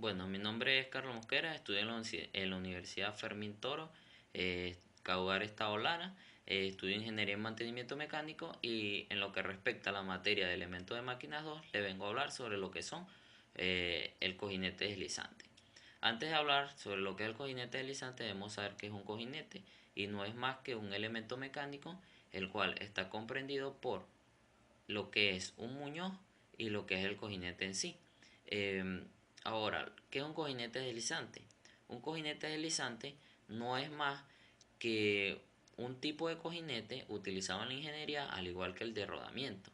Bueno, mi nombre es Carlos Mosquera, estudio en la Universidad Fermín Toro, Caudar Estado Lara, estudio Ingeniería en Mantenimiento Mecánico y en lo que respecta a la materia de elementos de máquinas 2, le vengo a hablar sobre lo que son el cojinete deslizante. Antes de hablar sobre lo que es el cojinete deslizante, debemos saber qué es un cojinete y no es más que un elemento mecánico el cual está comprendido por lo que es un muñoz y lo que es el cojinete en sí. Eh, Ahora, ¿qué es un cojinete deslizante? Un cojinete deslizante no es más que un tipo de cojinete utilizado en la ingeniería al igual que el de rodamiento,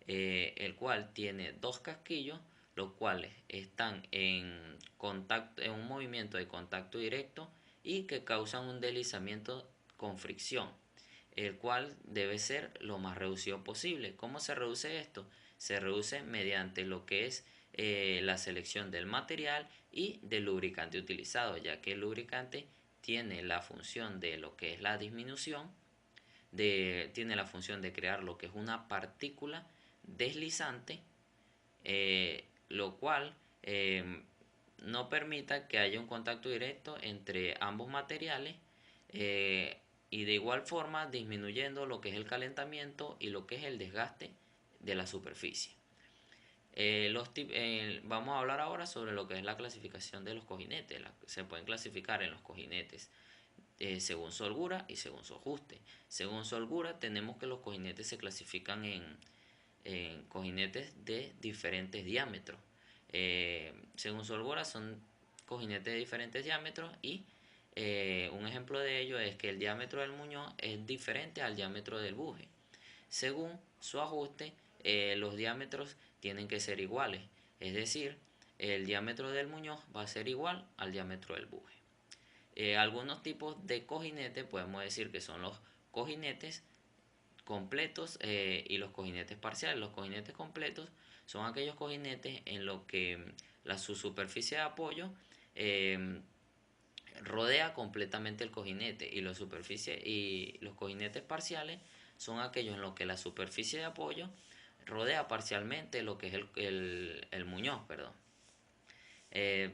el cual tiene dos casquillos los cuales están en contacto, en un movimiento de contacto directo y que causan un deslizamiento con fricción, el cual debe ser lo más reducido posible. ¿Cómo se reduce esto? Se reduce mediante lo que es la selección del material y del lubricante utilizado, ya que el lubricante tiene la función de lo que es la disminución, tiene la función de crear lo que es una partícula deslizante, lo cual no permita que haya un contacto directo entre ambos materiales, y de igual forma disminuyendo lo que es el calentamiento y lo que es el desgaste de la superficie. Vamos a hablar ahora sobre lo que es la clasificación de los cojinetes. Se pueden clasificar en los cojinetes según su holgura y según su ajuste. Según su holgura tenemos que los cojinetes se clasifican en cojinetes de diferentes diámetros. Según su holgura son cojinetes de diferentes diámetros y un ejemplo de ello es que el diámetro del muñón es diferente al diámetro del buje. Según su ajuste, los diámetros tienen que ser iguales, es decir, el diámetro del muñón va a ser igual al diámetro del buje. Algunos tipos de cojinetes podemos decir que son los cojinetes completos y los cojinetes parciales. Los cojinetes completos son aquellos cojinetes en los que su superficie de apoyo eh, rodea completamente el cojinete y los cojinetes parciales son aquellos en los que la superficie de apoyo rodea parcialmente lo que es el muñón, perdón. Eh,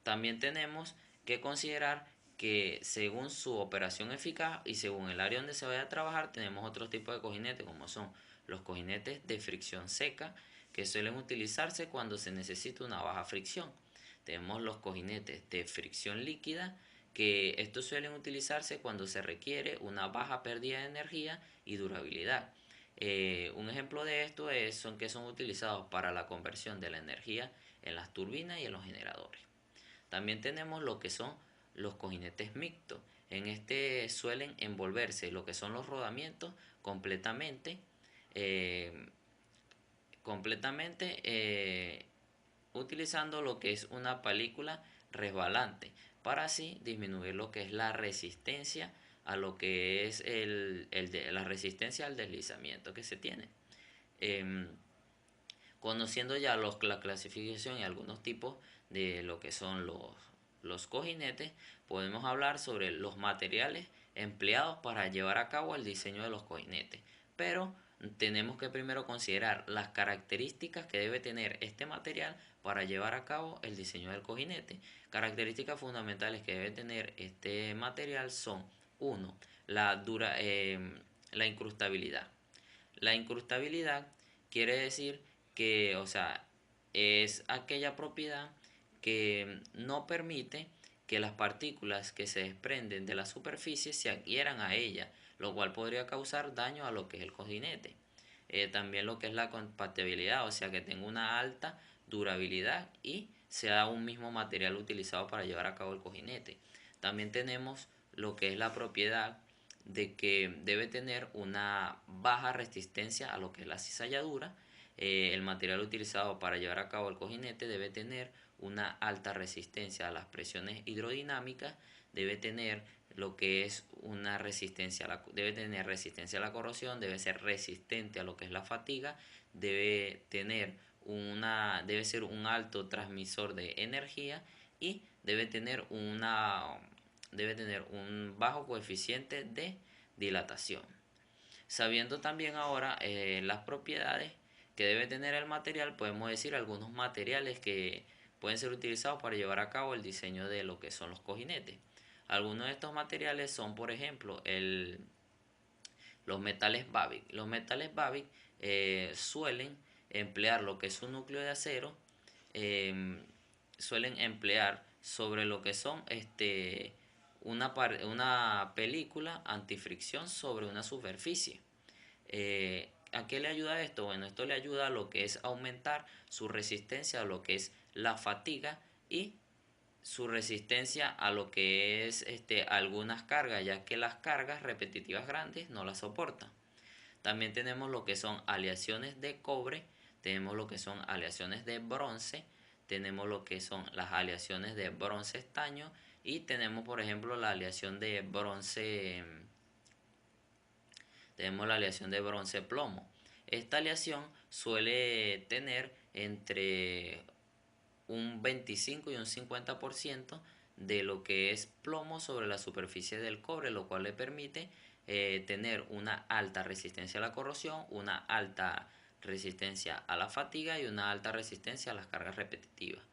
También tenemos que considerar que según su operación eficaz y según el área donde se vaya a trabajar, tenemos otros tipos de cojinetes, como son los cojinetes de fricción seca, que suelen utilizarse cuando se necesita una baja fricción. Tenemos los cojinetes de fricción líquida, que estos suelen utilizarse cuando se requiere una baja pérdida de energía y durabilidad. Un ejemplo de esto son que son utilizados para la conversión de la energía en las turbinas y en los generadores. También tenemos lo que son los cojinetes mixtos. En este suelen envolverse lo que son los rodamientos completamente, eh, completamente utilizando lo que es una película resbalante para así disminuir lo que es la resistencia a lo que es la resistencia al deslizamiento que se tiene. Em, Conociendo ya la clasificación y algunos tipos de lo que son los cojinetes, podemos hablar sobre los materiales empleados para llevar a cabo el diseño de los cojinetes. Pero tenemos que primero considerar las características que debe tener este material para llevar a cabo el diseño del cojinete. Características fundamentales que debe tener este material son: uno, la incrustabilidad. La incrustabilidad quiere decir que, o sea, es aquella propiedad que no permite que las partículas que se desprenden de la superficie se adhieran a ella, lo cual podría causar daño a lo que es el cojinete. También lo que es la compatibilidad, o sea, que tenga una alta durabilidad y sea un mismo material utilizado para llevar a cabo el cojinete. También tenemos lo que es la propiedad de que debe tener una baja resistencia a lo que es la cizalladura. El material utilizado para llevar a cabo el cojinete debe tener una alta resistencia a las presiones hidrodinámicas, debe tener lo que es una resistencia debe tener resistencia a la corrosión, debe ser resistente a lo que es la fatiga, debe ser un alto transmisor de energía y debe tener un bajo coeficiente de dilatación. Sabiendo también ahora las propiedades que debe tener el material, podemos decir algunos materiales que pueden ser utilizados para llevar a cabo el diseño de lo que son los cojinetes. Algunos de estos materiales son, por ejemplo, los metales Babbitt. Los metales Babbitt suelen emplear lo que es un núcleo de acero, suelen emplear sobre lo que son una película antifricción sobre una superficie. ¿A qué le ayuda esto? Bueno, esto le ayuda a lo que es aumentar su resistencia a lo que es la fatiga y su resistencia a lo que es algunas cargas, ya que las cargas repetitivas grandes no las soportan. También tenemos lo que son aleaciones de cobre, tenemos lo que son aleaciones de bronce, tenemos lo que son las aleaciones de bronce estaño y tenemos, por ejemplo, la aleación de bronce plomo. Esta aleación suele tener entre un 25 y un 50% de lo que es plomo sobre la superficie del cobre, lo cual le permite tener una alta resistencia a la corrosión, una alta resistencia a la fatiga y una alta resistencia a las cargas repetitivas.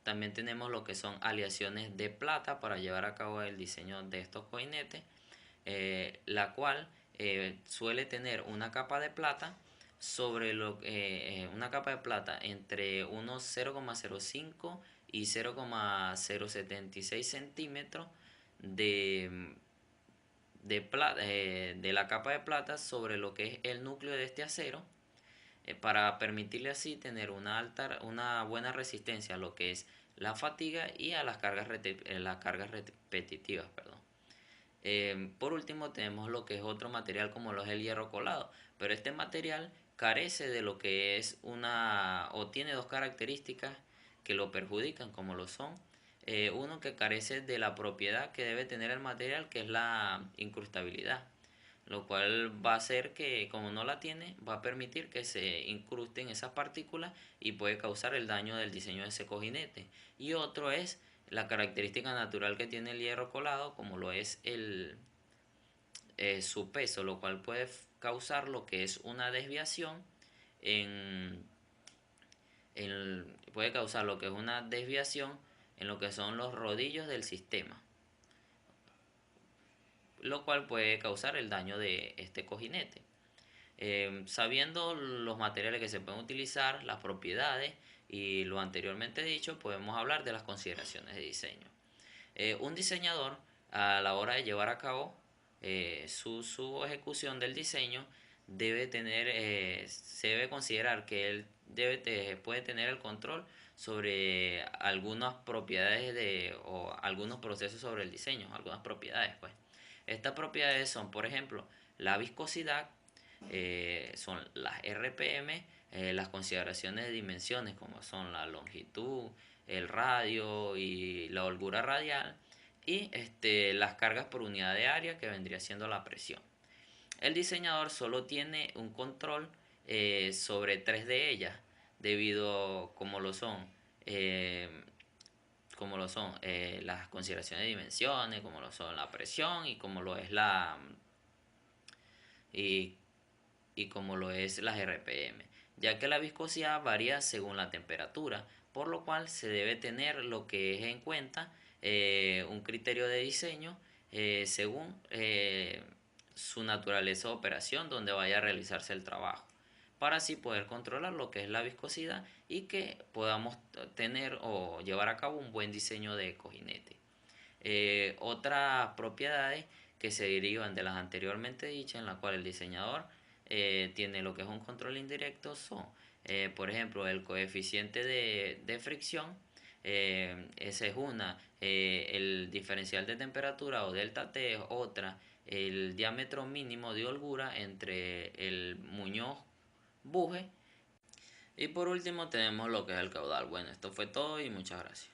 También tenemos lo que son aleaciones de plata para llevar a cabo el diseño de estos cojinetes, la cual suele tener una capa de plata una capa de plata entre unos 0,05 y 0,076 centímetros de la capa de plata sobre lo que es el núcleo de este acero, para permitirle así tener una buena resistencia a lo que es la fatiga y a las cargas repetitivas, perdón. Por último tenemos lo que es otro material como lo es el hierro colado, pero este material carece de lo que es o tiene dos características que lo perjudican, como lo son uno, que carece de la propiedad que debe tener el material, que es la incrustabilidad, lo cual va a hacer que, como no la tiene, va a permitir que se incrusten esas partículas y puede causar el daño del diseño de ese cojinete. Y otro es la característica natural que tiene el hierro colado, como lo es su peso, lo cual puede causar lo que es una desviación puede causar lo que es una desviación en lo que son los rodillos del sistema, lo cual puede causar el daño de este cojinete. Sabiendo los materiales que se pueden utilizar, las propiedades y lo anteriormente dicho, podemos hablar de las consideraciones de diseño. Un diseñador, a la hora de llevar a cabo su ejecución del diseño, se debe considerar que él puede tener el control sobre algunas propiedades o algunos procesos sobre el diseño, algunas propiedades, pues. Estas propiedades son, por ejemplo, la viscosidad, son las RPM, las consideraciones de dimensiones como son la longitud, el radio y la holgura radial, y las cargas por unidad de área, que vendría siendo la presión. El diseñador solo tiene un control sobre tres de ellas, debido eh, como lo son las consideraciones de dimensiones, como lo son la presión y como lo es y, y como lo es las RPM, ya que la viscosidad varía según la temperatura, por lo cual se debe tener lo que es en cuenta un criterio de diseño según su naturaleza de operación donde vaya a realizarse el trabajo, para así poder controlar lo que es la viscosidad y que podamos tener o llevar a cabo un buen diseño de cojinete. Otras propiedades que se derivan de las anteriormente dichas, en la cual el diseñador tiene lo que es un control indirecto, son, por ejemplo, el coeficiente de fricción, esa es una, el diferencial de temperatura o delta T es otra, el diámetro mínimo de holgura entre el muñón buje, y por último tenemos lo que es el caudal. Bueno, esto fue todo y muchas gracias.